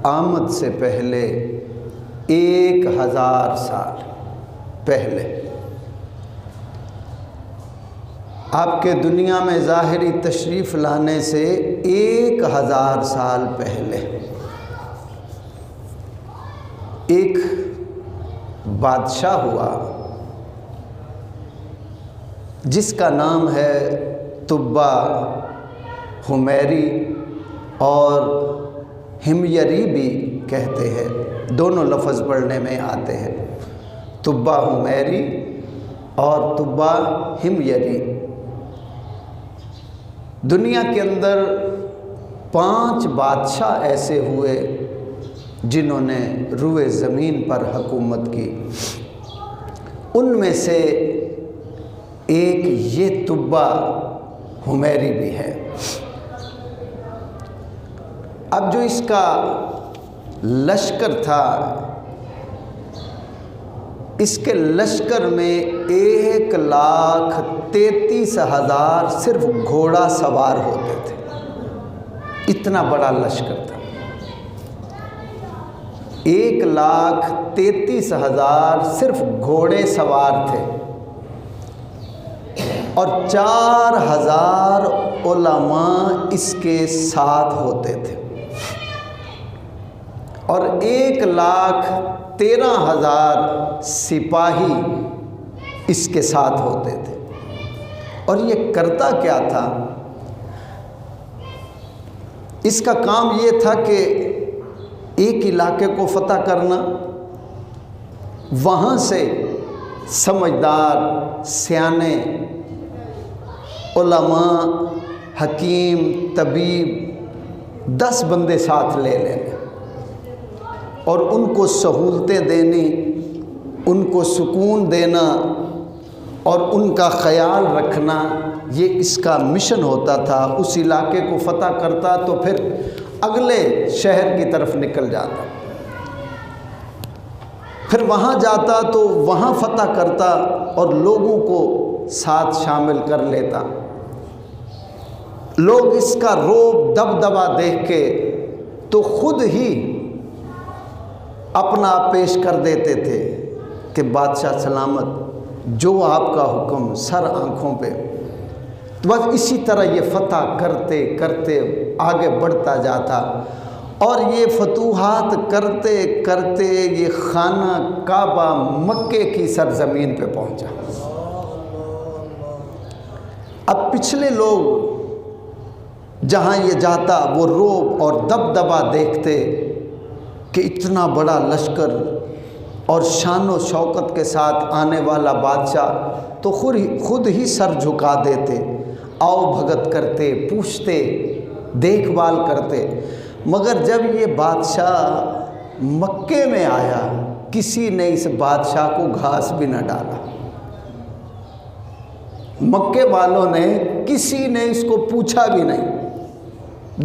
آمد سے پہلے 1000 سال پہلے، آپ کے دنیا میں ظاہری تشریف لانے سے 1000 سال پہلے ایک بادشاہ ہوا جس کا نام ہے تبا حمیری، اور ہمیری بھی کہتے ہیں، دونوں لفظ پڑھنے میں آتے ہیں، تبا حمیری اور تبا ہمیری۔ دنیا کے اندر 5 بادشاہ ایسے ہوئے جنہوں نے روئے زمین پر حکومت کی، ان میں سے ایک یہ تبا حمیری بھی ہے۔ اب جو اس کا لشکر تھا، اس کے لشکر میں 1,33,000 صرف گھوڑا سوار ہوتے تھے، اتنا بڑا لشکر تھا۔ 1,33,000 صرف گھوڑے سوار تھے، اور 4,000 علماء اس کے ساتھ ہوتے تھے، اور 1,13,000 سپاہی اس کے ساتھ ہوتے تھے۔ اور یہ کرتا کیا تھا؟ اس کا کام یہ تھا کہ ایک علاقے کو فتح کرنا، وہاں سے سمجھدار، سیانے، علماء، حکیم، طبیب 10 بندے ساتھ لے لینے، اور ان کو سہولتیں دینی، ان کو سکون دینا اور ان کا خیال رکھنا، یہ اس کا مشن ہوتا تھا۔ اس علاقے کو فتح کرتا تو پھر اگلے شہر کی طرف نکل جاتا، پھر وہاں جاتا تو وہاں فتح کرتا اور لوگوں کو ساتھ شامل کر لیتا۔ لوگ اس کا رعب دبدبا دیکھ کے تو خود ہی اپنا پیش کر دیتے تھے کہ بادشاہ سلامت، جو آپ کا حکم، سر آنکھوں پہ۔ بس اسی طرح یہ فتح کرتے کرتے آگے بڑھتا جاتا، اور یہ فتوحات کرتے کرتے یہ خانہ کعبہ مکے کی سرزمین پہ پہنچا۔ اب پچھلے لوگ جہاں یہ جاتا وہ رعب اور دبدبا دیکھتے کہ اتنا بڑا لشکر اور شان و شوکت کے ساتھ آنے والا بادشاہ، تو خود ہی سر جھکا دیتے، آؤ بھگت کرتے، پوچھتے، دیکھ بھال کرتے۔ مگر جب یہ بادشاہ مکے میں آیا، کسی نے اس بادشاہ کو گھاس بھی نہ ڈالا۔ مکے والوں نے کسی نے اس کو پوچھا بھی نہیں،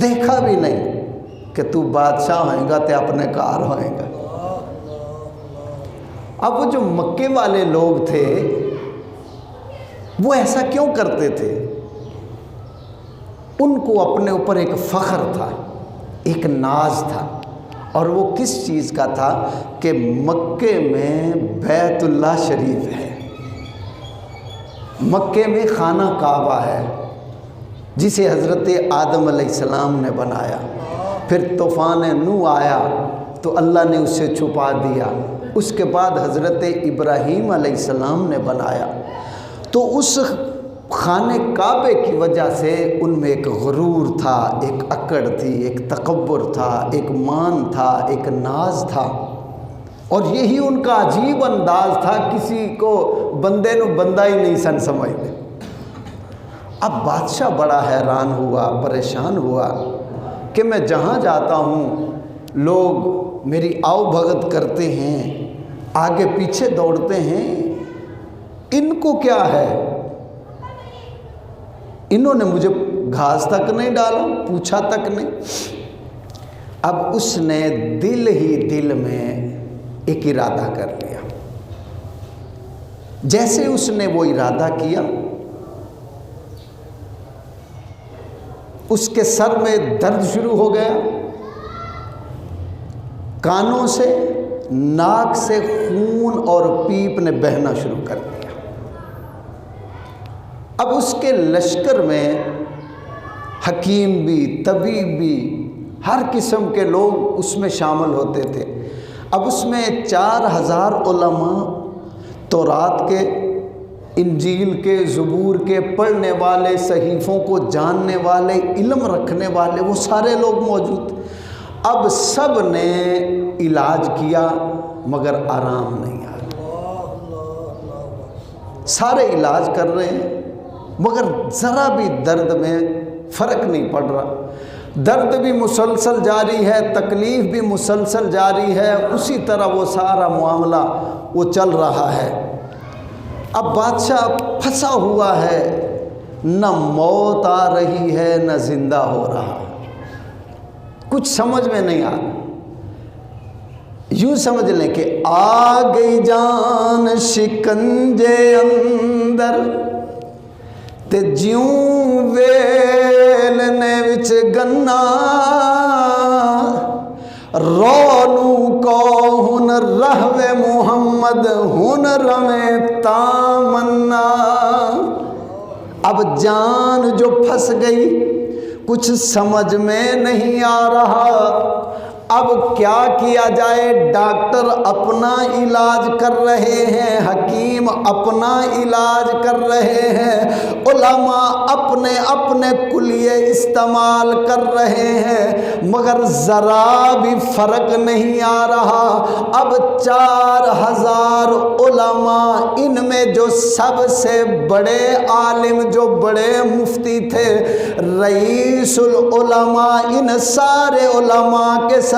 دیکھا بھی نہیں کہ تو بادشاہ ہوئے گا تے اپنے کار ہوئے گا۔ اب وہ جو مکے والے لوگ تھے وہ ایسا کیوں کرتے تھے؟ ان کو اپنے اوپر ایک فخر تھا، ایک ناز تھا، اور وہ کس چیز کا تھا کہ مکے میں بیت اللہ شریف ہے، مکے میں خانہ کعبہ ہے جسے حضرت آدم علیہ السلام نے بنایا، پھر طوفان نوح آیا تو اللہ نے اسے چھپا دیا، اس کے بعد حضرت ابراہیم علیہ السلام نے بنایا۔ تو اس خانہ کعبے کی وجہ سے ان میں ایک غرور تھا، ایک اکڑ تھی، ایک تکبر تھا، ایک مان تھا، ایک ناز تھا، اور یہی ان کا عجیب انداز تھا، کسی کو بندے نو بندہ ہی نہیں سن سمجھتے۔ اب بادشاہ بڑا حیران ہوا، پریشان ہوا کہ میں جہاں جاتا ہوں لوگ میری آؤ بھگت کرتے ہیں، آگے پیچھے دوڑتے ہیں، ان کو کیا ہے؟ انہوں نے مجھے گھاس تک نہیں ڈالا، پوچھا تک نہیں۔ اب اس نے دل ہی دل میں ایک ارادہ کر لیا۔ جیسے اس نے وہ ارادہ کیا، اس کے سر میں درد شروع ہو گیا، کانوں سے، ناک سے خون اور پیپ نے بہنا شروع کر دیا۔ اب اس کے لشکر میں حکیم بھی، طبیب بھی، ہر قسم کے لوگ اس میں شامل ہوتے تھے۔ اب اس میں 4000 علماء، تورات کے، انجیل کے، زبور کے پڑھنے والے، صحیفوں کو جاننے والے، علم رکھنے والے، وہ سارے لوگ موجود۔ اب سب نے علاج کیا مگر آرام نہیں آیا۔ سارے علاج کر رہے ہیں مگر ذرا بھی درد میں فرق نہیں پڑ رہا۔ درد بھی مسلسل جاری ہے، تکلیف بھی مسلسل جاری ہے، اسی طرح وہ سارا معاملہ وہ چل رہا ہے۔ اب بادشاہ پھنسا ہوا ہے، نہ موت آ رہی ہے نہ زندہ ہو رہا، کچھ سمجھ میں نہیں آ رہا۔ یوں سمجھ لیں کہ آ گئی جان شکنجے اندر تے جیوں ویلنے وچ گنا، رولوں کو ہن رہوے محمد ہن رویں تامنا۔ اب جان جو پھنس گئی، کچھ سمجھ میں نہیں آ رہا، اب کیا کیا جائے؟ ڈاکٹر اپنا علاج کر رہے ہیں، حکیم اپنا علاج کر رہے ہیں، علماء اپنے اپنے کلیے استعمال کر رہے ہیں، مگر ذرا بھی فرق نہیں آ رہا۔ اب 4000 علماء، ان میں جو سب سے بڑے عالم، جو بڑے مفتی تھے، رئیس العلماء، ان سارے علماء کے سردار،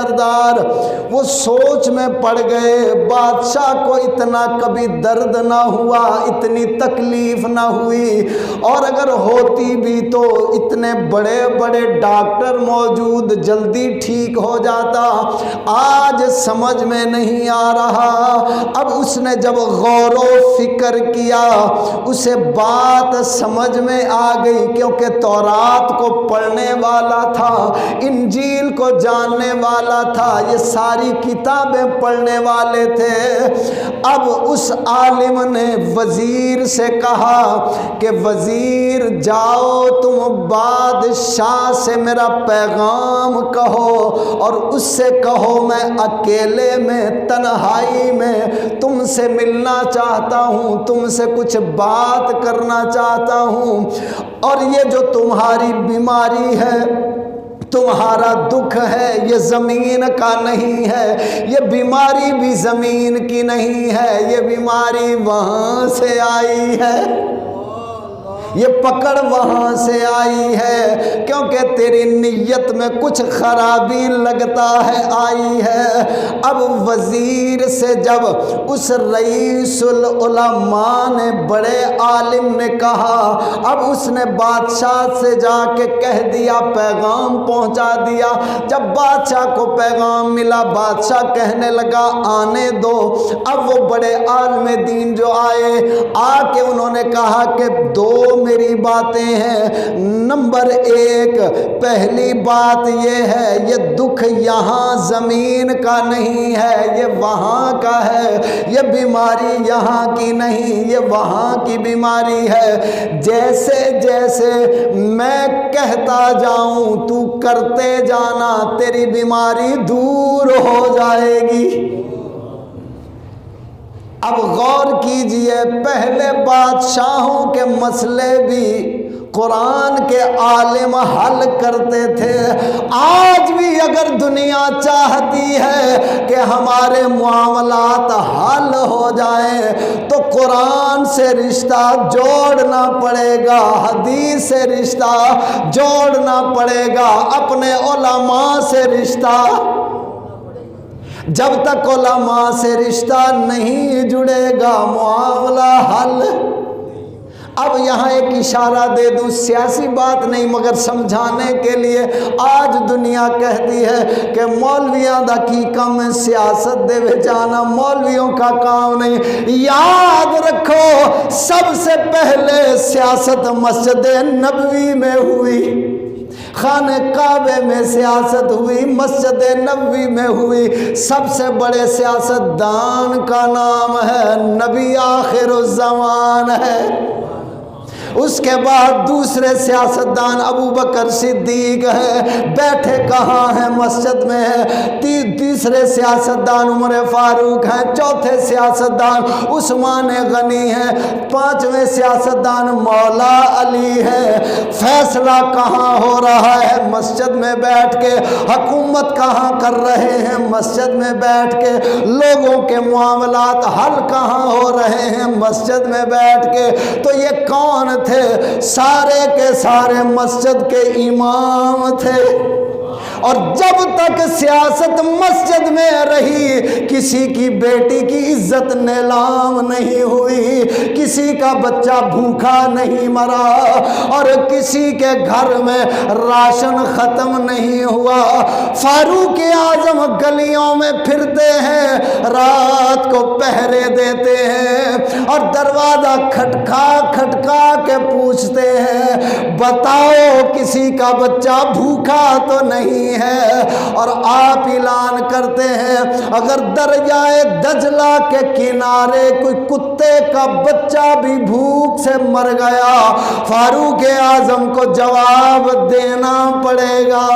وہ سوچ میں پڑ گئے۔ بادشاہ کو اتنا کبھی درد نہ ہوا، اتنی تکلیف نہ ہوئی، اور اگر ہوتی بھی تو اتنے بڑے بڑے ڈاکٹر موجود، جلدی ٹھیک ہو جاتا۔ آج سمجھ میں نہیں آ رہا۔ اب اس نے جب غور و فکر کیا، اسے بات سمجھ میں آ گئی، کیونکہ تورات کو پڑھنے والا تھا، انجیل کو جاننے والا تھا، یہ ساری کتابیں پڑھنے والے تھے۔ اب اس عالم نے وزیر سے کہا کہ وزیر جاؤ تم بادشاہ سے میرا پیغام کہو، اور اس سے کہو میں اکیلے میں، تنہائی میں تم سے ملنا چاہتا ہوں، تم سے کچھ بات کرنا چاہتا ہوں، اور یہ جو تمہاری بیماری ہے، تمہارا دکھ ہے، یہ زمین کا نہیں ہے، یہ بیماری بھی زمین کی نہیں ہے، یہ بیماری وہاں سے آئی ہے، یہ پکڑ وہاں سے آئی ہے، کیونکہ تیری نیت میں کچھ خرابی لگتا ہے آئی ہے۔ اب وزیر سے جب اس رئیس العلماء نے، بڑے عالم نے کہا، اب اس نے بادشاہ سے جا کے کہہ دیا، پیغام پہنچا دیا۔ جب بادشاہ کو پیغام ملا، بادشاہ کہنے لگا آنے دو۔ اب وہ بڑے عالم دین جو آئے، آ کے انہوں نے کہا کہ دو میری باتیں ہیں۔ نمبر 1، پہلی بات یہ ہے، یہ دکھ یہاں زمین کا نہیں ہے، یہ وہاں کا ہے، یہ بیماری یہاں کی نہیں، یہ وہاں کی بیماری ہے۔ جیسے جیسے میں کہتا جاؤں تو کرتے جانا، تیری بیماری دور ہو جائے گی۔ اب غور کیجئے، پہلے بادشاہوں کے مسئلے بھی قرآن کے عالم حل کرتے تھے۔ آج بھی اگر دنیا چاہتی ہے کہ ہمارے معاملات حل ہو جائیں تو قرآن سے رشتہ جوڑنا پڑے گا، حدیث سے رشتہ جوڑنا پڑے گا، اپنے علماء سے رشتہ۔ جب تک علماء سے رشتہ نہیں جڑے گا معاملہ حل۔ اب یہاں ایک اشارہ دے دوں، سیاسی بات نہیں مگر سمجھانے کے لیے۔ آج دنیا کہتی ہے کہ مولویاں دا کی کم ہے، سیاست دے وچ آنا مولویوں کا کام نہیں۔ یاد رکھو، سب سے پہلے سیاست مسجد نبوی میں ہوئی، خانہ کعبے میں سیاست ہوئی، مسجد نبوی میں ہوئی، سب سے بڑے سیاست دان کا نام ہے نبی آخر الزمان ہے۔ اس کے بعد دوسرے سیاستدان ابو بکر صدیق ہے، بیٹھے کہاں ہیں؟ مسجد میں ہے۔ تیسرے سیاستدان عمر فاروق ہیں، چوتھے سیاستدان عثمان غنی ہیں، پانچویں سیاستدان مولا علی ہے۔ فیصلہ کہاں ہو رہا ہے؟ مسجد میں بیٹھ کے۔ حکومت کہاں کر رہے ہیں؟ مسجد میں بیٹھ کے۔ لوگوں کے معاملات حل کہاں ہو رہے ہیں؟ مسجد میں بیٹھ کے۔ تو یہ کون تھے؟ سارے کے سارے مسجد کے امام تھے۔ اور جب تک سیاست مسجد میں رہی، کسی کی بیٹی کی عزت نیلام نہیں ہوئی، کسی کا بچہ بھوکا نہیں مرا، اور کسی کے گھر میں راشن ختم نہیں ہوا۔ فاروق اعظم گلیوں میں پھرتے ہیں، رات کو پہرے دیتے ہیں، اور دروازہ کھٹکا کھٹکا کے پوچھتے ہیں بتاؤ کسی کا بچہ بھوکا تو نہیں ہے؟ اور آپ اعلان کرتے ہیں اگر دریائے دجلہ کے کنارے کوئی کتے کا بچہ بھی بھوک سے مر گیا، فاروق اعظم کو جواب دینا پڑے گا۔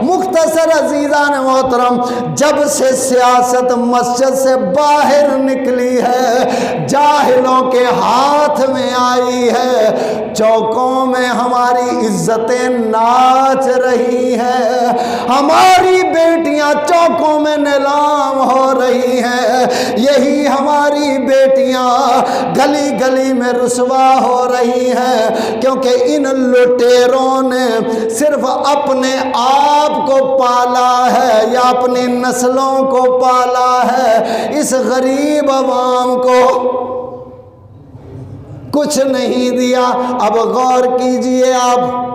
مختصر عزیزان محترم، جب سے سیاست مسجد سے باہر نکلی ہے، جاہلوں کے ہاتھ میں آئی ہے، چوکوں میں ہماری عزتیں ناچ رہی ہیں، ہماری بیٹیاں چوکوں میں نیلام ہو رہی ہیں، یہی ہماری بیٹیاں گلی گلی میں رسوا ہو رہی ہیں، کیونکہ ان لٹیروں نے صرف اپنے آپ کو پالا ہے یا اپنی نسلوں کو پالا ہے، اس غریب عوام کو کچھ نہیں دیا۔ اب غور کیجئے، آپ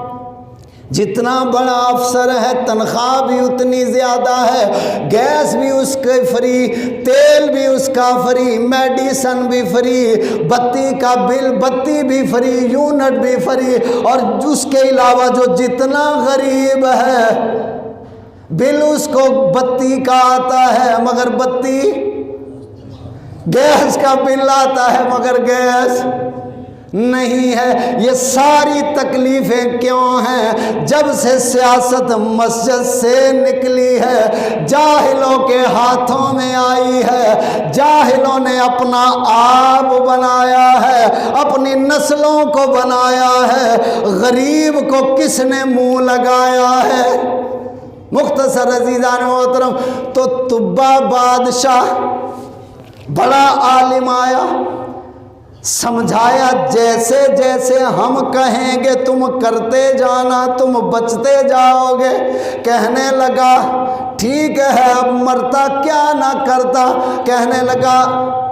جتنا بڑا افسر ہے تنخواہ بھی اتنی زیادہ ہے، گیس بھی اس کے فری، تیل بھی اس کا فری، میڈیسن بھی فری، بتی کا بل بتی بھی فری، یونٹ بھی فری، اور اس کے علاوہ جو جتنا غریب ہے بل اس کو بتی کا آتا ہے مگر بتی، گیس کا بل آتا ہے مگر گیس نہیں ہے۔ یہ ساری تکلیفیں کیوں ہیں؟ جب سے سیاست مسجد سے نکلی ہے، جاہلوں کے ہاتھوں میں آئی ہے، جاہلوں نے اپنا آپ بنایا ہے، اپنی نسلوں کو بنایا ہے، غریب کو کس نے منہ لگایا ہے؟ مختصر عزیزان محترم، تو طبہ بادشاہ بڑا عالم آیا، سمجھایا جیسے جیسے ہم کہیں گے تم کرتے جانا، تم بچتے جاؤ گے۔ کہنے لگا ٹھیک ہے، اب مرتا کیا نہ کرتا۔ کہنے لگا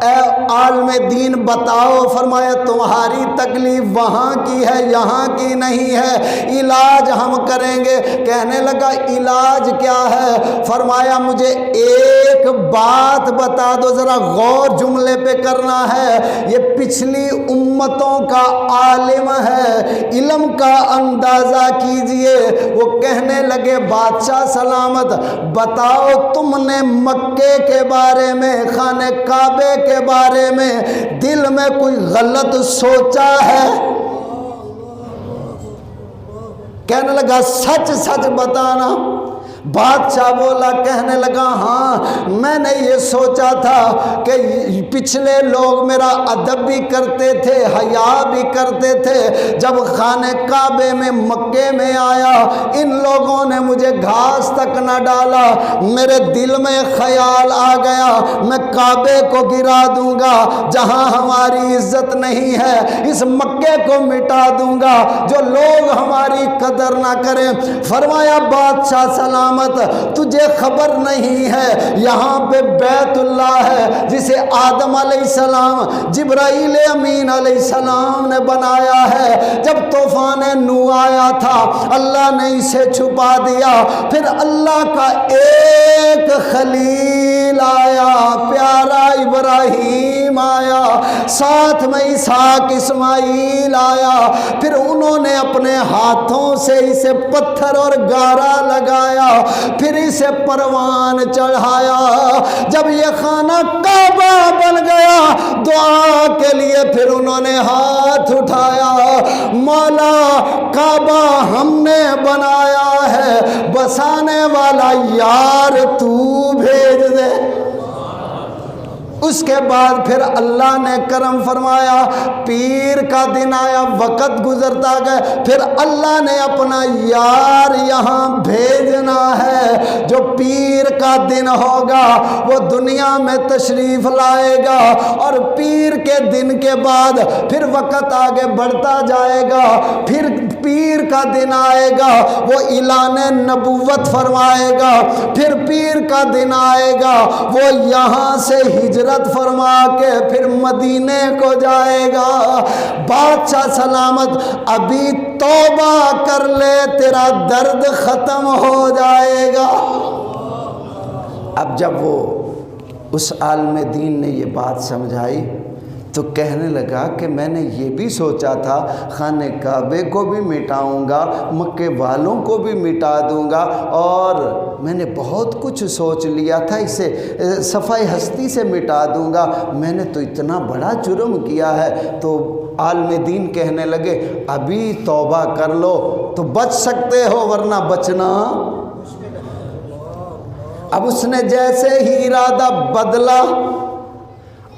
اے عالم دین بتاؤ۔ فرمایا تمہاری تکلیف وہاں کی ہے یہاں کی نہیں ہے، علاج ہم کریں گے۔ کہنے لگا علاج کیا ہے؟ فرمایا مجھے ایک بات بتا دو، ذرا غور جملے پہ کرنا ہے، یہ پچھلی امتوں کا عالم ہے، علم کا اندازہ کیجئے۔ وہ کہنے لگے بادشاہ سلامت بتاؤ، تم نے مکے کے بارے میں، خانہ کعبے کے بارے میں دل میں کوئی غلط سوچا ہے؟ کہنے لگا سچ سچ بتانا۔ بادشاہ بولا، کہنے لگا ہاں میں نے یہ سوچا تھا کہ پچھلے لوگ میرا ادب بھی کرتے تھے، حیا بھی کرتے تھے، جب خانہ کعبے میں مکے میں آیا ان لوگوں نے مجھے گھاس تک نہ ڈالا، میرے دل میں خیال آ گیا میں کعبے کو گرا دوں گا، جہاں ہماری عزت نہیں ہے اس مکے کو مٹا دوں گا، جو لوگ ہماری قدر نہ کریں۔ فرمایا بادشاہ سلامت تجھے خبر نہیں ہے یہاں پہ بیت اللہ ہے جسے آدم علیہ السلام، جبرائیل امین علیہ السلام نے بنایا ہے۔ جب طوفان نوح آیا تھا اللہ نے اسے چھپا دیا، پھر اللہ کا ایک خلیل آیا، پیارا ابراہیم آیا، ساتھ میں اسحاق اسماعیل آیا، پھر انہوں نے اپنے ہاتھوں سے اسے پتھر اور گارا لگایا، پھر اسے پروان چڑھایا۔ جب یہ خانہ کعبہ بن گیا، دعا کے لیے پھر انہوں نے ہاتھ اٹھایا، مولا کعبہ ہم نے بنایا ہے، بسانے والا یار تو بھیج دے۔ اس کے بعد پھر اللہ نے کرم فرمایا، پیر کا دن آیا، وقت گزرتا گیا، پھر اللہ نے اپنا یار یہاں بھیجنا ہے۔ جو پیر کا دن ہوگا وہ دنیا میں تشریف لائے گا، اور پیر کے دن کے بعد پھر وقت آگے بڑھتا جائے گا، پھر پیر کا دن آئے گا، وہ اعلان نبوت فرمائے گا، پھر پیر کا دن آئے گا، وہ یہاں سے ہجرت فرما کے پھر مدینے کو جائے گا۔ بادشاہ سلامت ابھی توبہ کر لے، تیرا درد ختم ہو جائے گا۔ اب جب وہ اس عالم دین نے یہ بات سمجھائی تو کہنے لگا کہ میں نے یہ بھی سوچا تھا خانہ کعبے کو بھی مٹاؤں گا، مکے والوں کو بھی مٹا دوں گا، اور میں نے بہت کچھ سوچ لیا تھا، اسے صفحہ ہستی سے مٹا دوں گا، میں نے تو اتنا بڑا جرم کیا ہے۔ تو عالم دین کہنے لگے ابھی توبہ کر لو تو بچ سکتے ہو، ورنہ بچنا۔ اب اس نے جیسے ہی ارادہ بدلا،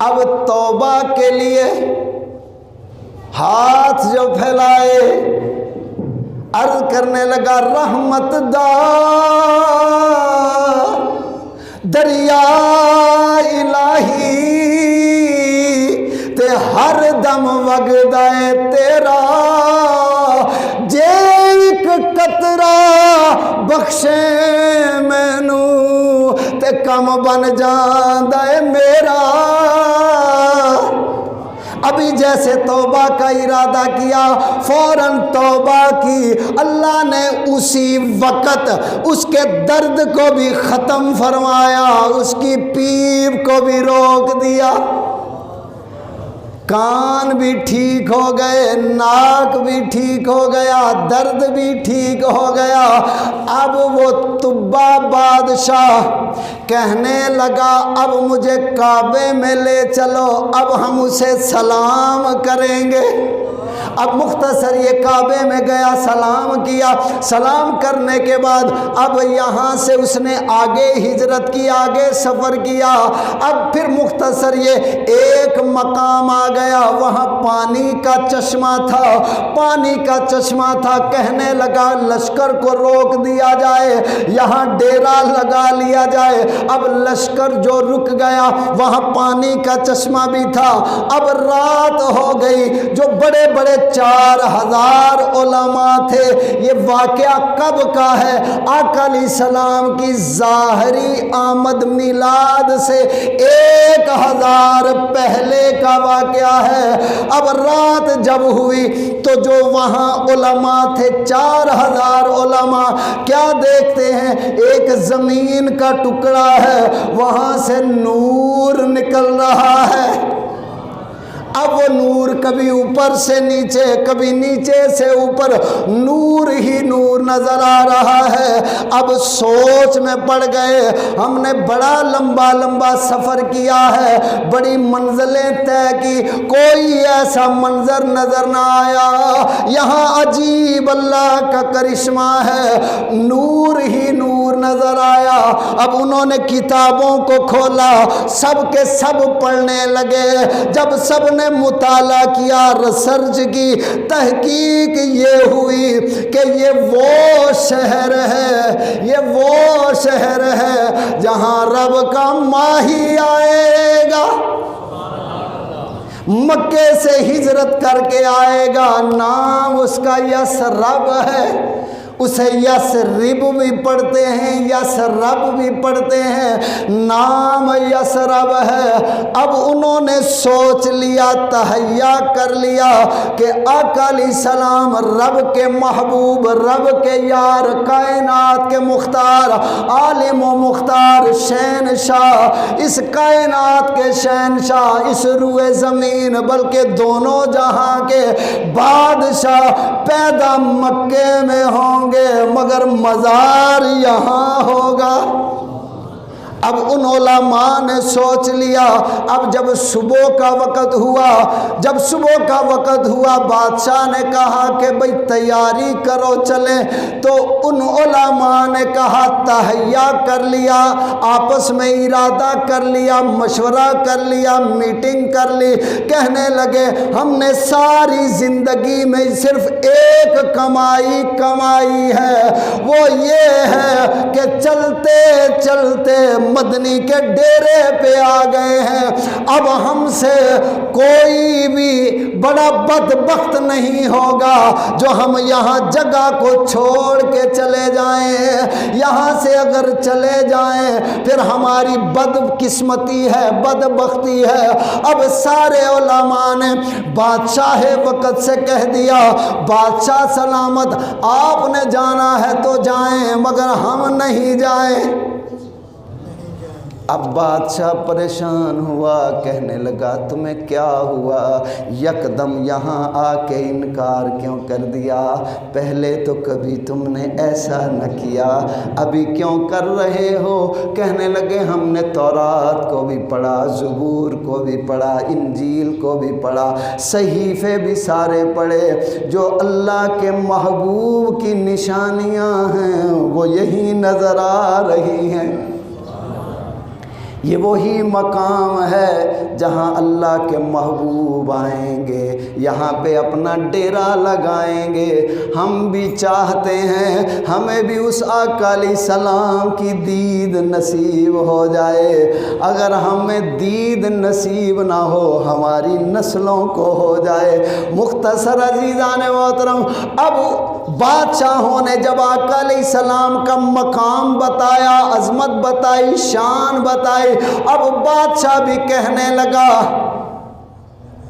اب توبہ کے لیے ہاتھ جو پھیلائے، عرض کرنے لگا رحمت دا دریا الہی تے ہر دم وگدا ہے تیرا، جے ایک قطرہ بخشے مینوں تے کم بن جاندا ہے میرا۔ ابھی جیسے توبہ کا ارادہ کیا، فوراً توبہ کی، اللہ نے اسی وقت اس کے درد کو بھی ختم فرمایا، اس کی پیپ کو بھی روک دیا، کان بھی ٹھیک ہو گئے، ناک بھی ٹھیک ہو گیا، درد بھی ٹھیک ہو گیا۔ اب وہ طبہ بادشاہ کہنے لگا اب مجھے کعبے میں لے چلو، اب ہم اسے سلام کریں گے۔ اب مختصر یہ کعبے میں گیا، سلام کیا، سلام کرنے کے بعد اب یہاں سے اس نے آگے ہجرت کی، آگے سفر کیا۔ اب پھر مختصر یہ ایک مقام آ گیا، وہاں پانی کا چشمہ تھا، پانی کا چشمہ تھا، کہنے لگا لشکر کو روک دیا جائے، یہاں ڈیرا لگا لیا جائے۔ اب لشکر جو رک گیا، وہاں پانی کا چشمہ بھی تھا۔ اب رات ہو گئی، جو بڑے بڑے 4000 علماء تھے۔ یہ واقعہ کب کا ہے؟ آقا علیہ السلام کی ظاہری آمد میلاد سے 1000 پہلے کا واقعہ ہے۔ اب رات جب ہوئی تو جو وہاں علماء تھے 4000 علماء کیا دیکھتے ہیں؟ ایک زمین کا ٹکڑا ہے، وہاں سے نور نکل رہا ہے۔ اب وہ نور کبھی اوپر سے نیچے، کبھی نیچے سے اوپر، نور ہی نور نظر آ رہا ہے۔ اب سوچ میں پڑ گئے، ہم نے بڑا لمبا لمبا سفر کیا ہے، بڑی منزلیں طے کی، کوئی ایسا منظر نظر نہ آیا۔ یہاں عجیب اللہ کا کرشمہ ہے، نور ہی نور نظر آیا۔ اب انہوں نے کتابوں کو کھولا، سب کے سب پڑھنے لگے۔ جب سب نے مطالعہ کیا، ریسرچ کی، تحقیق یہ ہوئی کہ یہ وہ شہر ہے، یہ وہ شہر ہے جہاں رب کا ماہی آئے گا، مکے سے ہجرت کر کے آئے گا، نام اس کا یثرب ہے۔ اسے یسرب بھی پڑھتے ہیں, یسرب بھی پڑھتے ہیں, نام یسرب ہے. اب انہوں نے سوچ لیا, تہیا کر لیا کہ آقا علیہ السلام رب کے محبوب, رب کے یار, کائنات کے مختار, عالم و مختار, شہنشاہ, اس کائنات کے شہنشاہ, اس روئے زمین بلکہ دونوں جہاں کے بادشاہ پیدا مکے میں ہوں گے مگر مزار یہاں ہوگا. اب ان علماء نے سوچ لیا. اب جب صبح کا وقت ہوا, جب صبح کا وقت ہوا, بادشاہ نے کہا کہ بھئی تیاری کرو چلیں. تو ان علماء نے کہا, تہیا کر لیا, آپس میں ارادہ کر لیا, مشورہ کر لیا, میٹنگ کر لی. کہنے لگے ہم نے ساری زندگی میں صرف ایک کمائی ہے, وہ یہ ہے کہ چلتے چلتے مدنی کے ڈیرے پہ آ گئے ہیں. اب ہم سے کوئی بھی بڑا بدبخت نہیں ہوگا جو ہم یہاں جگہ کو چھوڑ کے چلے جائیں. یہاں سے اگر چلے جائیں پھر ہماری بد قسمتی ہے, بدبختی ہے. اب سارے علماء نے بادشاہ وقت سے کہہ دیا, بادشاہ سلامت, آپ نے جانا ہے تو جائیں مگر ہم نہیں جائیں. اب بادشاہ پریشان ہوا, کہنے لگا تمہیں کیا ہوا, یکدم یہاں آ کے انکار کیوں کر دیا, پہلے تو کبھی تم نے ایسا نہ کیا, ابھی کیوں کر رہے ہو. کہنے لگے ہم نے تورات کو بھی پڑھا, زبور کو بھی پڑھا, انجیل کو بھی پڑھا, صحیفے بھی سارے پڑھے, جو اللہ کے محبوب کی نشانیاں ہیں وہ یہی نظر آ رہی ہیں. یہ وہی مقام ہے جہاں اللہ کے محبوب آئیں گے, یہاں پہ اپنا ڈیرا لگائیں گے. ہم بھی چاہتے ہیں ہمیں بھی اس آقا علیہ السلام کی دید نصیب ہو جائے. اگر ہمیں دید نصیب نہ ہو ہماری نسلوں کو ہو جائے. مختصر عزیزان محترم, اب بادشاہوں نے جب آقا علیہ السلام کا مقام بتایا, عظمت بتائی, شان بتائی, اب بادشاہ بھی کہنے لگا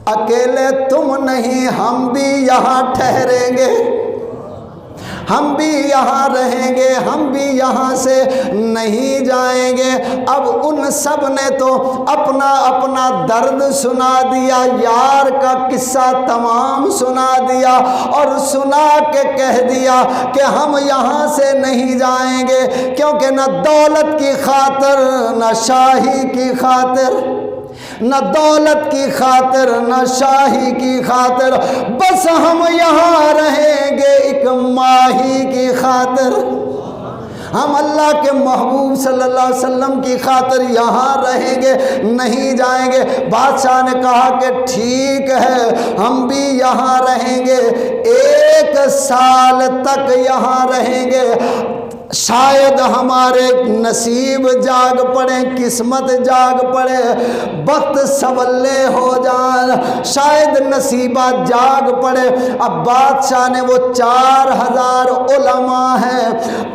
اکیلے تم نہیں, ہم بھی یہاں ٹھہریں گے, ہم بھی یہاں رہیں گے, ہم بھی یہاں سے نہیں جائیں گے. اب ان سب نے تو اپنا اپنا درد سنا دیا, یار کا قصہ تمام سنا دیا, اور سنا کے کہہ دیا کہ ہم یہاں سے نہیں جائیں گے, کیونکہ نہ دولت کی خاطر, نہ شاہی کی خاطر, نہ دولت کی خاطر, نہ شاہی کی خاطر, بس ہم یہاں رہیں گے ایک ماہی کی خاطر. ہم اللہ کے محبوب صلی اللہ علیہ وسلم کی خاطر یہاں رہیں گے, نہیں جائیں گے. بادشاہ نے کہا کہ ٹھیک ہے ہم بھی یہاں رہیں گے, 1 سال تک یہاں رہیں گے. شاید ہمارے نصیب جاگ پڑے, قسمت جاگ پڑے, وقت سولے ہو جائیں, شاید نصیبات جاگ پڑے. اب بادشاہ نے وہ 4000 علماء ہیں,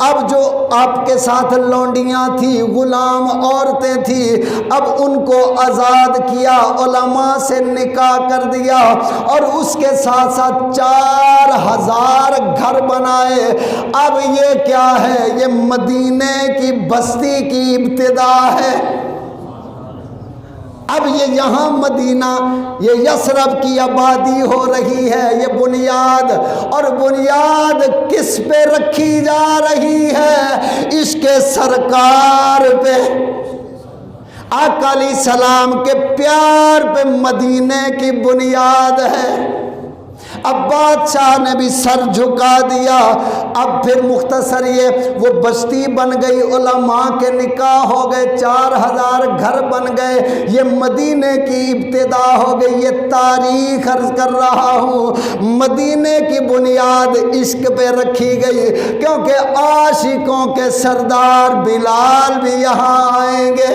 اب جو آپ کے ساتھ لونڈیاں تھی, غلام عورتیں تھیں, اب ان کو آزاد کیا, علماء سے نکاح کر دیا, اور اس کے ساتھ ساتھ 4000 گھر بنائے. اب یہ کیا ہے, یہ مدینے کی بستی کی ابتدا ہے. اب یہ یہاں مدینہ, یہ یثرب کی آبادی ہو رہی ہے. یہ بنیاد, اور بنیاد کس پہ رکھی جا رہی ہے, عشق سرکار پہ, آقا علیہ السلام کے پیار پہ مدینے کی بنیاد ہے. اب بادشاہ نے بھی سر جھکا دیا. اب پھر مختصر یہ وہ بستی بن گئی, علماء کے نکاح ہو گئے, 4000 گھر بن گئے, یہ مدینے کی ابتدا ہو گئی. یہ تاریخ عرض کر رہا ہوں, مدینے کی بنیاد عشق پہ رکھی گئی, کیونکہ عاشقوں کے سردار بلال بھی یہاں آئیں گے.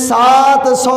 700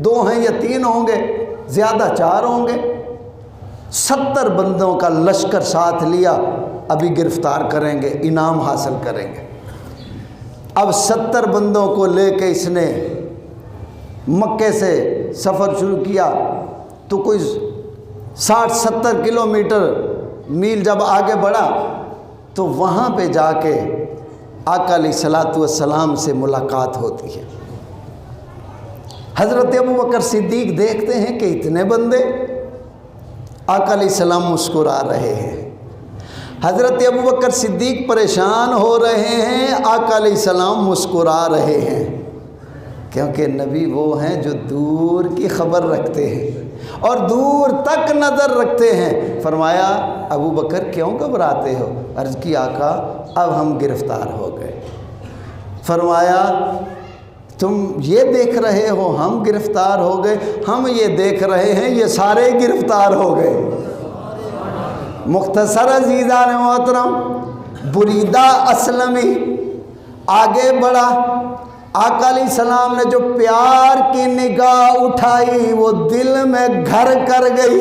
2 ہیں یا 3 ہوں گے، زیادہ 4 ہوں گے۔ 70 بندوں کا لشکر ساتھ لیا، ابھی گرفتار کریں گے، انعام حاصل کریں گے۔ اب 70 بندوں کو لے کے اس نے مکے سے سفر شروع کیا، تو کوئی 60-70 کلومیٹر میل جب آگے بڑھا تو وہاں پہ جا کے آقا علیہ الصلوۃ والسلام سے ملاقات ہوتی ہے۔ حضرت ابوبکر صدیق دیکھتے ہیں کہ اتنے بندے، آقا علیہ السلام مسکرا رہے ہیں۔ حضرت ابوبکر صدیق پریشان ہو رہے ہیں، آقا علیہ السلام مسکرا رہے ہیں، کیونکہ نبی وہ ہیں جو دور کی خبر رکھتے ہیں اور دور تک نظر رکھتے ہیں۔ فرمایا ابوبکر کیوں گھبراتے ہو؟ عرض کی آقا اب ہم گرفتار ہو گئے۔ فرمایا تم یہ دیکھ رہے ہو ہم گرفتار ہو گئے؟ ہم یہ دیکھ رہے ہیں یہ سارے گرفتار ہو گئے۔ مختصر عزیزان محترم، بریدہ اسلمی آگے بڑھا، آقا علیہ السلام نے جو پیار کی نگاہ اٹھائی وہ دل میں گھر کر گئی،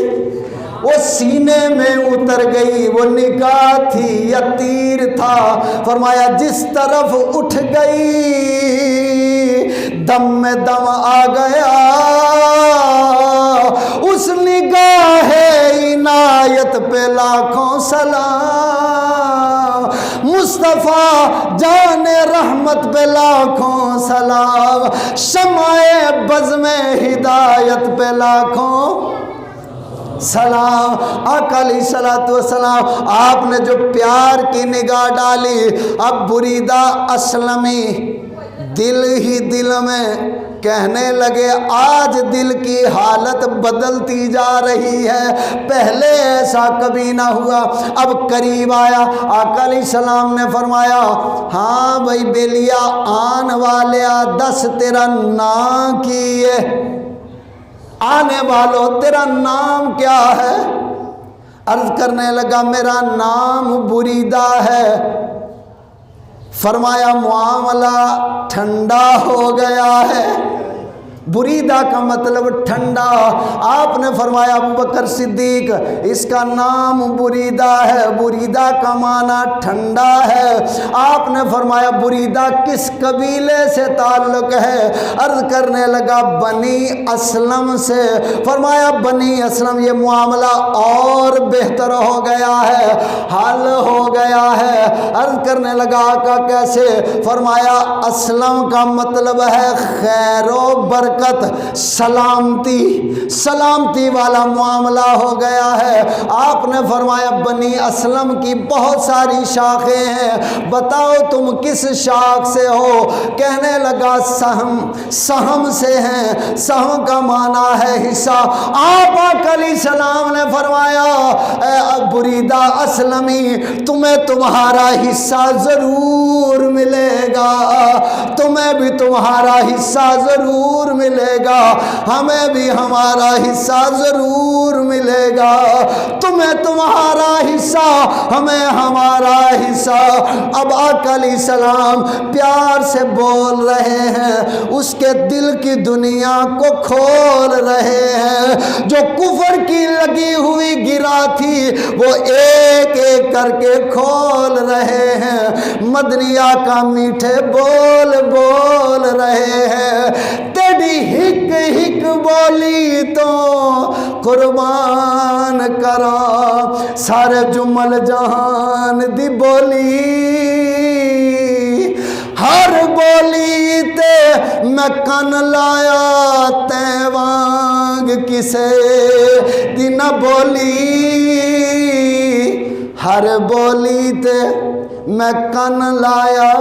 وہ سینے میں اتر گئی، وہ نگاہ تھی یا تیر تھا؟ فرمایا جس طرف اٹھ گئی دم میں دم آ گیا، اس نگاہ عنایت پہ لاکھوں سلام، مصطفیٰ جان رحمت پہ لاکھوں سلام، شمع بزم ہدایت پہ لاکھوں سلام۔ آقا علیہ الصلوۃ والسلام آپ نے جو پیار کی نگاہ ڈالی، اب بریدہ اسلمی دل ہی دل میں کہنے لگے آج دل کی حالت بدلتی جا رہی ہے، پہلے ایسا کبھی نہ ہوا۔ اب قریب آیا، آقا علیہ السلام نے فرمایا ہاں بھائی بیلیا آن والیا دس تیرا نام کی ہے، آنے والوں تیرا نام کیا ہے؟ عرض کرنے لگا میرا نام بریدہ ہے۔ فرمایا معاملہ ٹھنڈا ہو گیا ہے۔ بریدہ کا مطلب ٹھنڈا۔ آپ نے فرمایا ابوبکر صدیق اس کا نام بریدہ ہے، بریدہ کا معنی ٹھنڈا ہے۔ آپ نے فرمایا بریدہ کس قبیلے سے تعلق ہے؟ عرض کرنے لگا بنی اسلم سے۔ فرمایا بنی اسلم، یہ معاملہ اور بہتر ہو گیا ہے، حل ہو گیا ہے۔ عرض کرنے لگا آقا کیسے؟ فرمایا اسلم کا مطلب ہے خیر و برکت، سلامتی، سلامتی والا معاملہ ہو گیا ہے۔ آپ نے فرمایا بنی اسلم کی بہت ساری شاخیں ہیں، بتاؤ تم کس شاخ سے ہو؟ کہنے لگا سہم، سہم سے ہیں۔ سہم کا معنی ہے حصہ۔ آپ آقا علیہ السلام نے فرمایا اے بریدہ اسلمی تمہیں تمہارا حصہ ضرور ملے گا، تمہیں بھی تمہارا حصہ ضرور ملے گا، ہمیں بھی ہمارا حصہ ضرور ملے گا، تمہیں تمہارا حصہ ہمیں ہمارا حصہ۔ اب آقا علیہ السلام پیار سے بول رہے ہیں، اس کے دل کی دنیا کو کھول رہے ہیں۔ جو کفر کی لگی ہوئی گرا تھی وہ ایک ایک کر کے کھول رہے ہیں۔ مدنی آقا میٹھے بول بول رہے ہیں، تیری ہک ہک بولی تو قربان کرا، سارے جمل جہان دی بولی، ہر بولی تے میں کن لایا تے وانگ کسے دی نہ بولی، ہر بولی تے میں کن لایا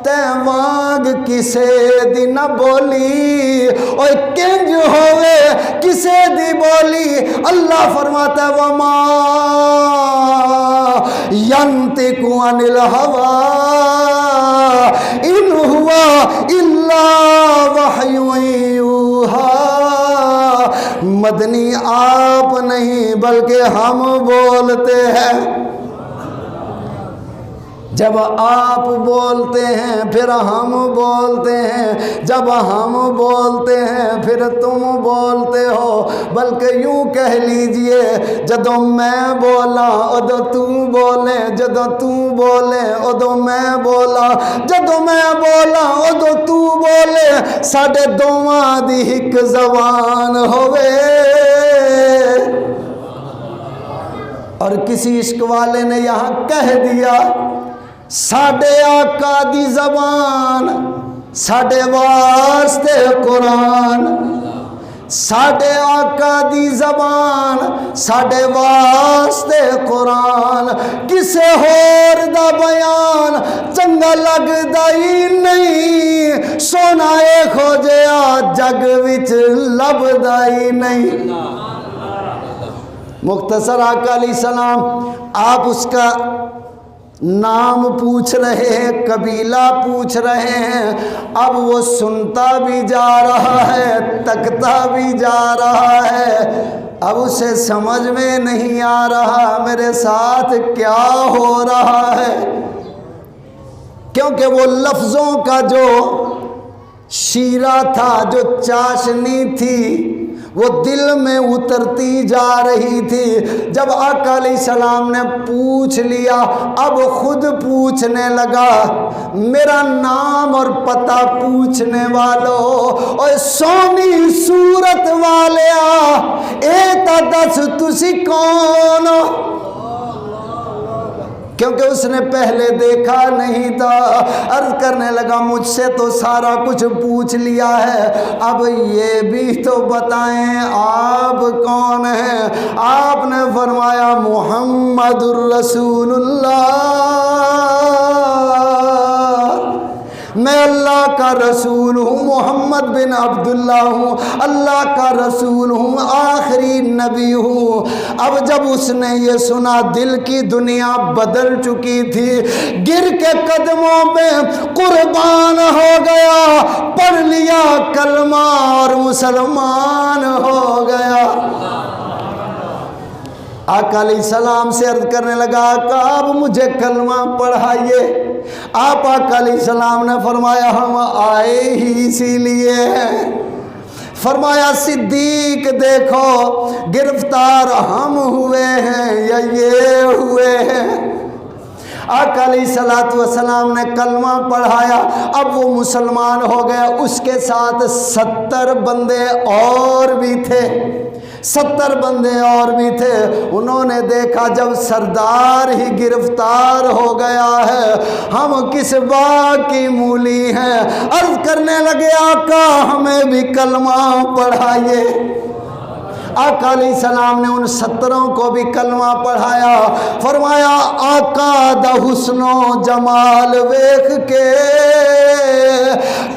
تے وانگ کسے دی نہ بولی، اوہ کنج ہوئے کسے دی بولی۔ اللہ فرماتا ہے وما ینطق عن الہوی ان ہوا الا وحی یوحی۔ مدنی آپ نہیں بلکہ ہم بولتے ہیں۔ جب آپ بولتے ہیں پھر ہم بولتے ہیں، جب ہم بولتے ہیں پھر تم بولتے ہو، بلکہ یوں کہہ لیجئے جدو میں بولا ادو تو بولے، جدو تو بولے ادو میں بولا، جدو میں بولا ادو تو بولے، ساڈے دوواں دی ایک زبان ہوئے۔ اور کسی عشق والے نے یہاں کہہ دیا ساڈے آقا دی زبان ساڈے واسطے قرآن، ساڈے آقا دی زبان ساڈے واسطے قرآن، کسے ہور دا بیان چنگا لگدا ہی نہیں، سونا اے کھوجیا جگ وچ لبدا ہی نہیں۔ مختصر آقا علیہ السلام، آپ اس کا نام پوچھ رہے ہیں، قبیلہ پوچھ رہے ہیں، اب وہ سنتا بھی جا رہا ہے، تکتا بھی جا رہا ہے، اب اسے سمجھ میں نہیں آ رہا میرے ساتھ کیا ہو رہا ہے، کیونکہ وہ لفظوں کا جو شیرہ تھا، جو چاشنی تھی، وہ دل میں اترتی جا رہی تھی۔ جب آقا علیہ السلام نے پوچھ لیا، اب خود پوچھنے لگا، میرا نام اور پتہ پوچھنے والوں، اور سونی صورت والیا اے تا دس تسی کون؟ کیونکہ اس نے پہلے دیکھا نہیں تھا۔ عرض کرنے لگا مجھ سے تو سارا کچھ پوچھ لیا ہے، اب یہ بھی تو بتائیں آپ کون ہیں؟ آپ نے فرمایا محمد الرسول اللہ، میں اللہ کا رسول ہوں، محمد بن عبداللہ ہوں، اللہ کا رسول ہوں، آخری نبی ہوں۔ اب جب اس نے یہ سنا دل کی دنیا بدل چکی تھی، گر کے قدموں میں قربان ہو گیا، پڑھ لیا کلمہ اور مسلمان ہو گیا۔ آقا علیہ السلام سے عرض کرنے لگا آقا آپ مجھے کلمہ پڑھائیے۔ آپ آقا علیہ السلام نے فرمایا ہم آئے ہی اسی لیے ہیں۔ فرمایا صدیق دیکھو گرفتار ہم ہوئے ہیں یا یہ ہوئے ہیں؟ آقا علیہ السلام نے کلمہ پڑھایا، اب وہ مسلمان ہو گیا، اس کے ساتھ 70 بندے اور بھی تھے، 70 بندے اور بھی تھے۔ انہوں نے دیکھا جب سردار ہی گرفتار ہو گیا ہے، ہم کس باغ کی مولی ہیں، عرض کرنے لگے آقا ہمیں بھی کلمہ پڑھائیے۔ آقا علیہ السلام نے ان 70 کو بھی کلمہ پڑھایا۔ فرمایا آقا دا حسن و جمال ویکھ کے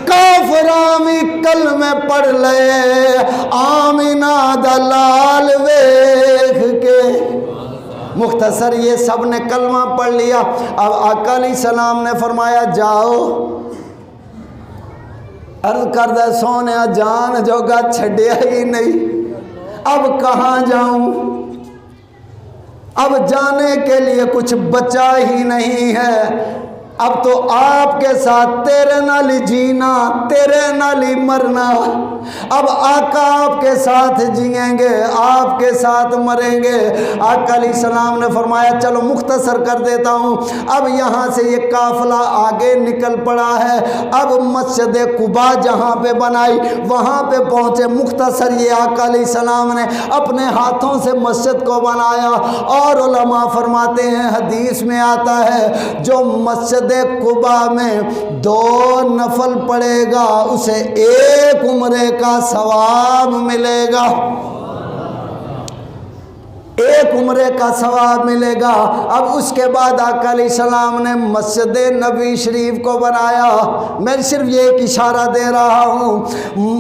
کافرامی کلمے پڑھ لے، آمینہ دا لال ویکھ کے۔ مختصر یہ سب نے کلمہ پڑھ لیا۔ اب آقا علیہ السلام نے فرمایا جاؤ، عرض کردہ سونے جان جوگا چھڑیا ہی نہیں، اب کہاں جاؤں؟ اب جانے کے لیے کچھ بچا ہی نہیں ہے، اب تو آپ کے ساتھ تیرے نالی جینا تیرے نالی مرنا، اب آقا آپ کے ساتھ جئیں گے آپ کے ساتھ مریں گے۔ آقا علیہ السلام نے فرمایا چلو مختصر کر دیتا ہوں، اب یہاں سے یہ قافلہ آگے نکل پڑا ہے، اب مسجد قباء جہاں پہ بنائی وہاں پہ پہنچے۔ مختصر یہ آقا علیہ السلام نے اپنے ہاتھوں سے مسجد کو بنایا، اور علماء فرماتے ہیں حدیث میں آتا ہے جو مسجد قباء میں 2 نفل پڑے گا اسے 1 عمرے کا ثواب ملے گا، 1 عمرے کا ثواب ملے گا۔ اب اس کے بعد آقا علیہ السلام نے مسجد نبی شریف کو بنایا۔ میں صرف یہ ایک اشارہ دے رہا ہوں،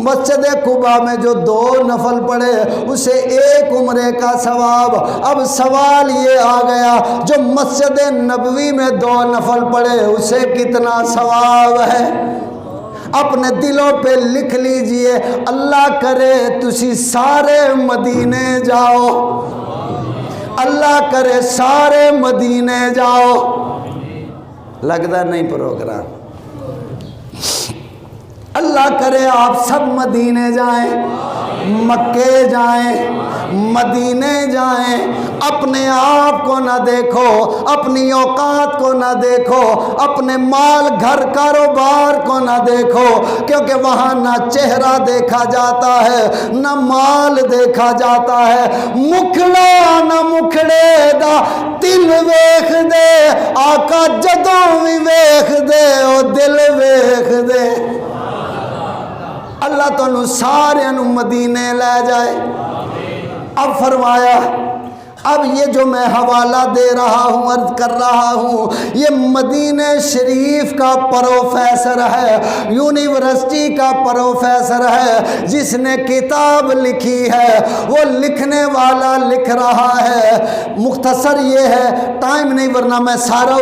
مسجد قباء میں جو 2 نفل پڑے اسے 1 عمرے کا ثواب۔ اب سوال یہ آ گیا جو مسجد نبوی میں 2 نفل پڑے اسے کتنا ثواب ہے؟ اپنے دلوں پہ لکھ لیجئے، اللہ کرے تسی سارے مدینے جاؤ، اللہ کرے سارے مدینے جاؤ، لگتا نہیں پروگرام۔ اللہ کرے آپ سب مدینے جائیں، مکے جائیں، مدینے جائیں، اپنے آپ کو نہ دیکھو، اپنی اوقات کو نہ دیکھو، اپنے مال گھر کاروبار کو نہ دیکھو، کیونکہ وہاں نہ چہرہ دیکھا جاتا ہے نہ مال دیکھا جاتا ہے۔ مکھڑا نہ مکھڑے دا دل ویکھ دے، آقا جدوں بھی ویکھ دے او دل ویکھ دے۔ اللہ تو انہوں سارے انہوں مدینے لے جائے۔ اب فرمایا اب یہ جو میں حوالہ دے رہا ہوں، عرض کر رہا ہوں، یہ مدینہ شریف کا پروفیسر ہے، یونیورسٹی کا پروفیسر ہے، جس نے کتاب لکھی ہے، وہ لکھنے والا لکھ رہا ہے۔ مختصر یہ ہے، ٹائم نہیں ورنہ میں سارا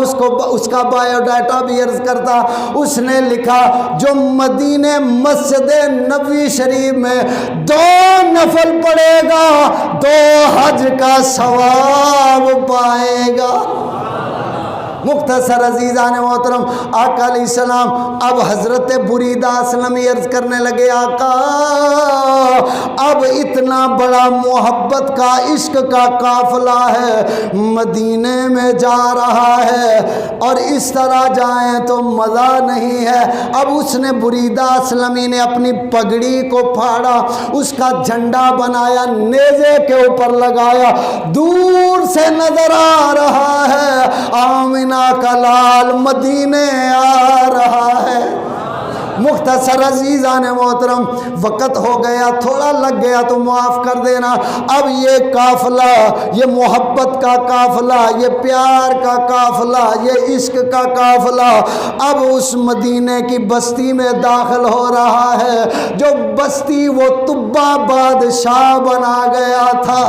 اس کا بایو ڈیٹا بھی عرض کرتا۔ اس نے لکھا جو مدینہ مسجد نبوی شریف میں 2 نفل پڑھے گا 2 حج کا ثواب پائے گا۔ مختصر عزیزان محترم، آقا علیہ السلام اب حضرت بریدہ اسلمی عرض کرنے لگے، آقا اب اتنا بڑا محبت کا عشق کا قافلہ ہے، مدینے میں جا رہا ہے اور اس طرح جائیں تو مزہ نہیں ہے۔ اب اس نے بریدہ اسلمی نے اپنی پگڑی کو پھاڑا، اس کا جھنڈا بنایا، نیزے کے اوپر لگایا، دور سے نظر آ رہا ہے آمینہ کا لال مدینے آ رہا ہے۔ مختصر عزیزان محترم، وقت ہو گیا، تھوڑا لگ گیا تو معاف کر دینا۔ اب یہ قافلہ، یہ محبت کا قافلہ، یہ پیار کا قافلہ، یہ عشق کا قافلہ اب اس مدینے کی بستی میں داخل ہو رہا ہے، جو بستی وہ طبہ بادشاہ بنا گیا تھا۔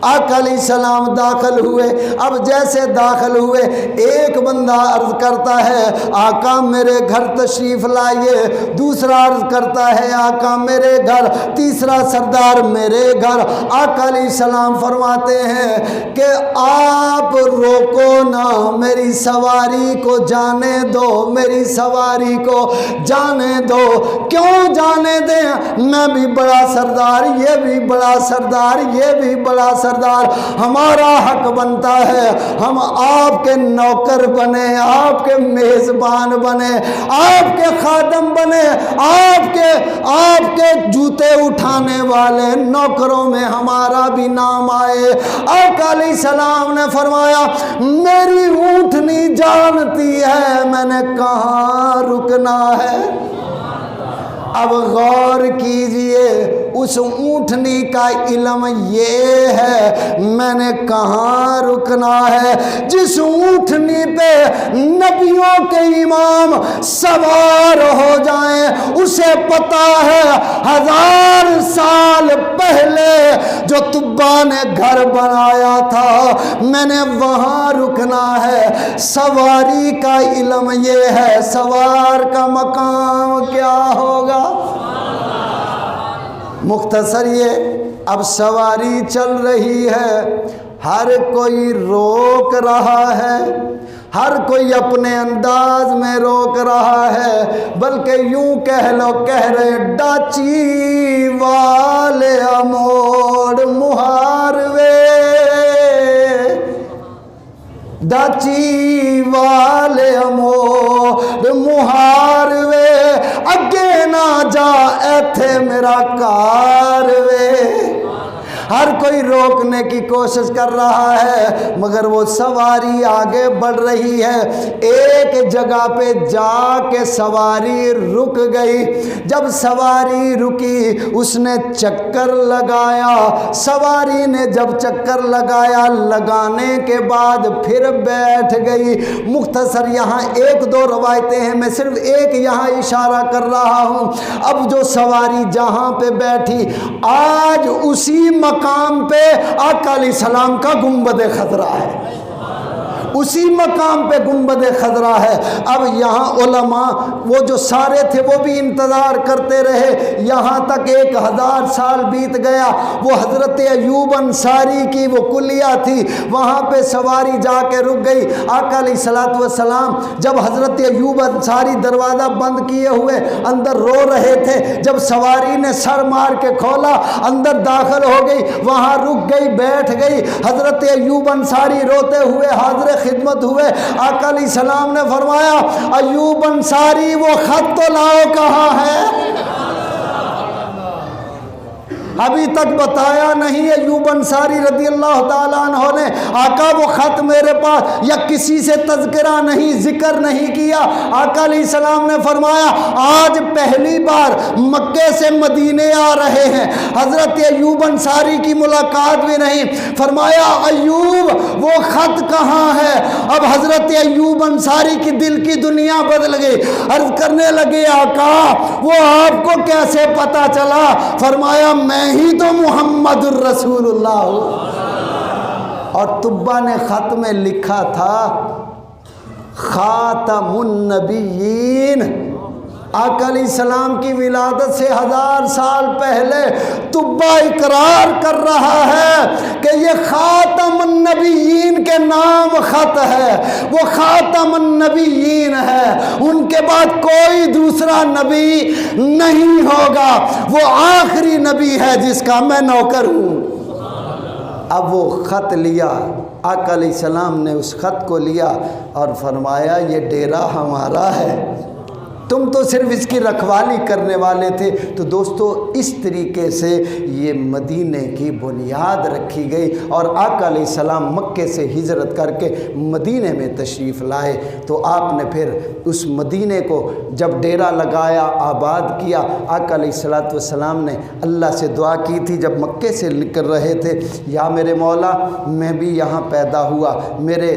آقا علیہ السلام داخل ہوئے۔ اب جیسے داخل ہوئے، ایک بندہ عرض کرتا ہے آقا میرے گھر تشریف لائیے، دوسرا عرض کرتا ہے آقا میرے گھر، تیسرا سردار میرے گھر۔ آقا علیہ السلام فرماتے ہیں کہ آپ روکو نہ، میری سواری کو جانے دو، میری سواری کو جانے دو۔ کیوں جانے دیں؟ میں بھی بڑا سردار، یہ بھی بڑا سردار، یہ بھی بڑا سردار، ہمارا حق بنتا ہے ہم آپ کے نوکر بنے، آپ کے میزبان بنے، آپ کے خادم بنے، آپ کے جوتے اٹھانے والے نوکروں میں ہمارا بھی نام آئے۔ آقا علیہ السلام نے فرمایا میری اونٹنی جانتی ہے میں نے کہاں رکنا ہے۔ اب غور کیجئے، اس اونٹنی کا علم یہ ہے میں نے کہاں رکنا ہے۔ جس اونٹنی پہ نبیوں کے امام سوار ہو جائیں، اسے پتا ہے 1000 سال پہلے جو طبا نے گھر بنایا تھا میں نے وہاں رکنا ہے۔ سواری کا علم یہ ہے، سوار کا مقام کیا ہوگا؟ مختصر یہ، اب سواری چل رہی ہے، ہر کوئی روک رہا ہے، ہر کوئی اپنے انداز میں روک رہا ہے، بلکہ یوں کہہ لو کہہ رہے ڈاچی والے موڑ مہاروے، ڈاچی والے موڑ مہاروے، اگے نہ جا ایتھے میرا کاروے۔ ہر کوئی روکنے کی کوشش کر رہا ہے، مگر وہ سواری آگے بڑھ رہی ہے۔ ایک جگہ پہ جا کے سواری رک گئی۔ جب سواری رکی، اس نے چکر لگایا۔ سواری نے جب چکر لگایا، لگانے کے بعد پھر بیٹھ گئی۔ مختصر یہاں 1-2 روایتیں ہیں، میں صرف ایک یہاں اشارہ کر رہا ہوں۔ اب جو سواری جہاں پہ بیٹھی، آج اسی مقام پہ آقا علیہ السلام کا گنبد خضرا ہے۔ اسی مقام پہ گنبد خضرا ہے۔ اب یہاں علماء وہ جو سارے تھے وہ بھی انتظار کرتے رہے، یہاں تک 1000 سال بیت گیا۔ وہ حضرت ایوب انصاری کی وہ کلیہ تھی، وہاں پہ سواری جا کے رک گئی۔ آقا علیہ الصلوۃ والسلام جب حضرت ایوب انصاری دروازہ بند کیے ہوئے اندر رو رہے تھے، جب سواری نے سر مار کے کھولا اندر داخل ہو گئی، وہاں رک گئی، بیٹھ گئی۔ حضرت ایوب انصاری روتے ہوئے حاضر خدمت ہوئے۔ آقا علیہ السلام نے فرمایا ایوب انصاری وہ خط تو لاؤ، کہاں ہے؟ ابھی تک بتایا نہیں ایوب انصاری رضی اللہ تعالیٰ عنہ نے، آقا وہ خط میرے پاس، یا کسی سے تذکرہ نہیں، ذکر نہیں کیا۔ آقا علیہ السلام نے فرمایا آج پہلی بار مکے سے مدینے آ رہے ہیں، حضرت ایوب انصاری کی ملاقات بھی نہیں۔ فرمایا ایوب وہ خط کہاں ہے؟ اب حضرت ایوب انصاری کی دل کی دنیا بدل گئی، عرض کرنے لگے آقا وہ آپ کو کیسے پتا چلا؟ فرمایا میں ہی تو محمد الرسول اللہ ہوں۔ اور طبہ نے خط میں لکھا تھا خاتم النبیین۔ آقا علیہ السلام کی ولادت سے 1000 سال پہلے طبہ اقرار کر رہا ہے کہ یہ خاتم النبیین کے نام خط ہے، وہ خاتم النبیین ہے، ان کے بعد کوئی دوسرا نبی نہیں ہوگا، وہ آخری نبی ہے جس کا میں نوکر ہوں۔ اب وہ خط لیا، آقا علیہ السلام نے اس خط کو لیا اور فرمایا یہ ڈیرہ ہمارا ہے، تم تو صرف اس کی رکھوالی کرنے والے تھے۔ تو دوستو اس طریقے سے یہ مدینے کی بنیاد رکھی گئی، اور آقا علیہ السلام مکے سے ہجرت کر کے مدینے میں تشریف لائے۔ تو آپ نے پھر اس مدینے کو جب ڈیرہ لگایا، آباد کیا، آقا علیہ الصلوۃ والسلام نے اللہ سے دعا کی تھی جب مکے سے نکل رہے تھے، یا میرے مولا میں بھی یہاں پیدا ہوا، میرے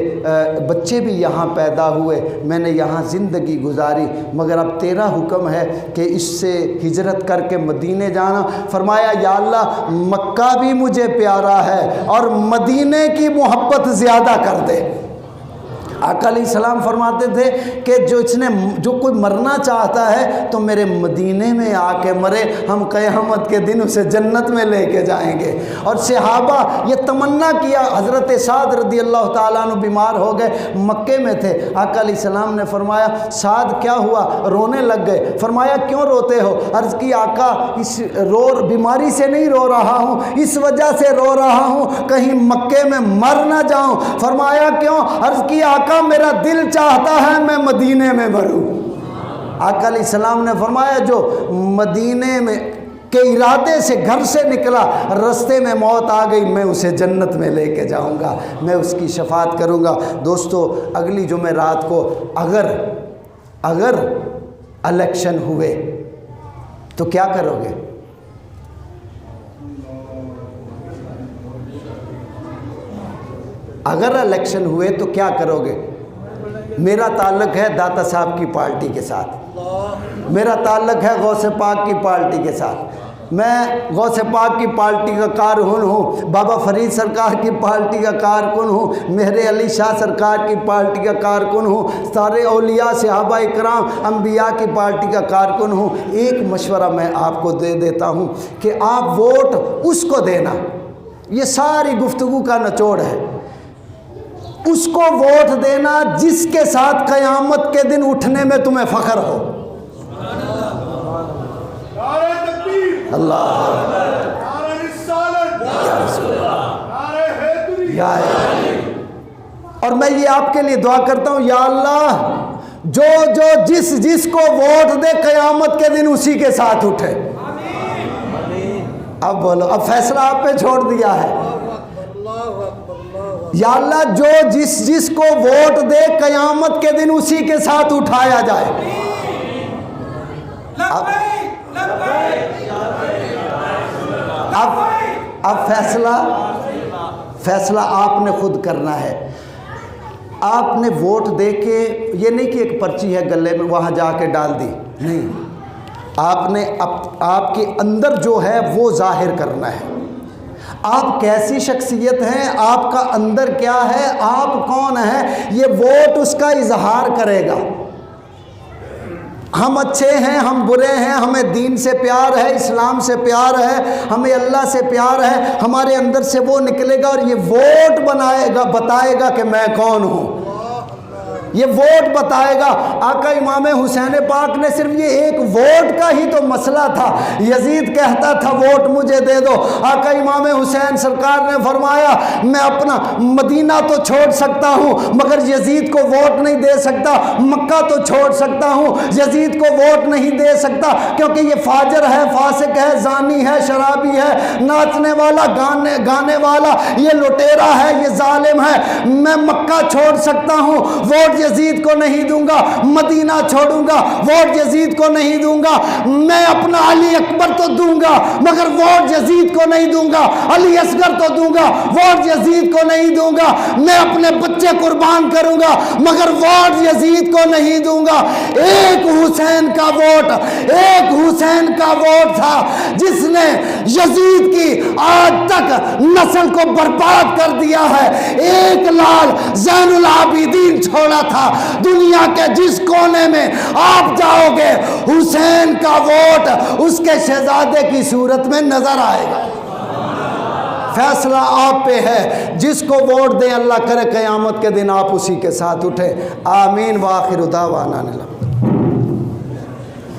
بچے بھی یہاں پیدا ہوئے، میں نے یہاں زندگی گزاری، مگر اب تیرا حکم ہے کہ اس سے ہجرت کر کے مدینے جانا۔ فرمایا یا اللہ مکہ بھی مجھے پیارا ہے اور مدینے کی محبت زیادہ کر دے۔ آقا علیہ السلام فرماتے تھے کہ جو کوئی مرنا چاہتا ہے تو میرے مدینے میں آ کے مرے، ہم قیامت کے دن اسے جنت میں لے کے جائیں گے۔ اور صحابہ یہ تمنا کیا، حضرت سعد رضی اللہ تعالیٰ عنہ بیمار ہو گئے، مکے میں تھے، آقا علیہ السلام نے فرمایا سعد کیا ہوا؟ رونے لگ گئے۔ فرمایا کیوں روتے ہو؟ عرض کی آقا اس بیماری سے نہیں رو رہا ہوں، اس وجہ سے رو رہا ہوں کہیں مکے میں مر نہ جاؤں۔ فرمایا کیوں؟ عرض کی آقا میرا دل چاہتا ہے میں مدینے میں مروں۔ آقا علیہ السلام نے فرمایا جو مدینے میں کے ارادے سے گھر سے نکلا، رستے میں موت آ گئی، میں اسے جنت میں لے کے جاؤں گا، میں اس کی شفاعت کروں گا۔ دوستو اگلی جمعرات کو اگر الیکشن ہوئے تو کیا کرو گے؟ اگر الیکشن ہوئے تو کیا کرو گے؟ میرا تعلق ہے داتا صاحب کی پارٹی کے ساتھ، میرا تعلق ہے غوث پاک کی پارٹی کے ساتھ، میں غوث پاک کی پارٹی کا کارکن ہوں، بابا فرید سرکار کی پارٹی کا کارکن ہوں، مہر علی شاہ سرکار کی پارٹی کا کارکن ہوں، سارے اولیاء صحابہ اکرام انبیاء کی پارٹی کا کارکن ہوں۔ ایک مشورہ میں آپ کو دے دیتا ہوں کہ آپ ووٹ اس کو دینا، یہ ساری گفتگو کا نچوڑ ہے، اس کو ووٹ دینا جس کے ساتھ قیامت کے دن اٹھنے میں تمہیں فخر ہو۔ اللہ اور میں یہ آپ کے لیے دعا کرتا ہوں یا اللہ جو جس کو ووٹ دے قیامت کے دن اسی کے ساتھ اٹھے۔ اب بولو، اب فیصلہ آپ پہ چھوڑ دیا ہے۔ یا اللہ جو جس کو ووٹ دے قیامت کے دن اسی کے ساتھ اٹھایا جائے۔ اب فیصلہ آپ نے خود کرنا ہے۔ آپ نے ووٹ دے کے، یہ نہیں کہ ایک پرچی ہے گلے میں وہاں جا کے ڈال دی، نہیں، آپ نے آپ کے اندر جو ہے وہ ظاہر کرنا ہے۔ آپ کیسی شخصیت ہیں، آپ کا اندر کیا ہے، آپ کون ہیں، یہ ووٹ اس کا اظہار کرے گا۔ ہم اچھے ہیں، ہم برے ہیں، ہمیں دین سے پیار ہے، اسلام سے پیار ہے، ہمیں اللہ سے پیار ہے، ہمارے اندر سے وہ نکلے گا اور یہ ووٹ بتائے گا کہ میں کون ہوں، یہ ووٹ بتائے گا۔ آقا امام حسین پاک نے صرف یہ ایک ووٹ کا ہی تو مسئلہ تھا، یزید کہتا تھا ووٹ مجھے دے دو، آقا امام حسین سرکار نے فرمایا میں اپنا مدینہ تو چھوڑ سکتا ہوں مگر یزید کو ووٹ نہیں دے سکتا، مکہ تو چھوڑ سکتا ہوں یزید کو ووٹ نہیں دے سکتا، کیونکہ یہ فاجر ہے، فاسق ہے، زانی ہے، شرابی ہے، ناچنے والا، گانے والا، یہ لٹیرا ہے، یہ ظالم ہے۔ میں مکہ چھوڑ سکتا ہوں، ووٹ یزید کو نہیں دوں گا، مدینہ چھوڑوں گا، ووٹ یزید کو نہیں دوں گا، میں اپنا علی اکبر تو دوں گا مگر ووٹ یزید کو نہیں دوں گا، علی اصغر تو دوں گا، ووٹ یزید کو نہیں دوں گا، میں اپنے بچے قربان کروں گا مگر ووٹ یزید کو نہیں دوں گا۔ ایک حسین کا ووٹ تھا جس نے یزید کی آج تک نسل کو برباد کر دیا ہے۔ ایک لال زین العابدین چھوڑا تھا، دنیا کے جس کونے میں آپ جاؤ گے حسین کا ووٹ اس کے شہزادے کی صورت میں نظر آئے گا۔ فیصلہ آپ پہ ہے، جس کو ووٹ دیں اللہ کرے قیامت کے دن آپ اسی کے ساتھ اٹھیں۔ آمین وآخر دعوانا۔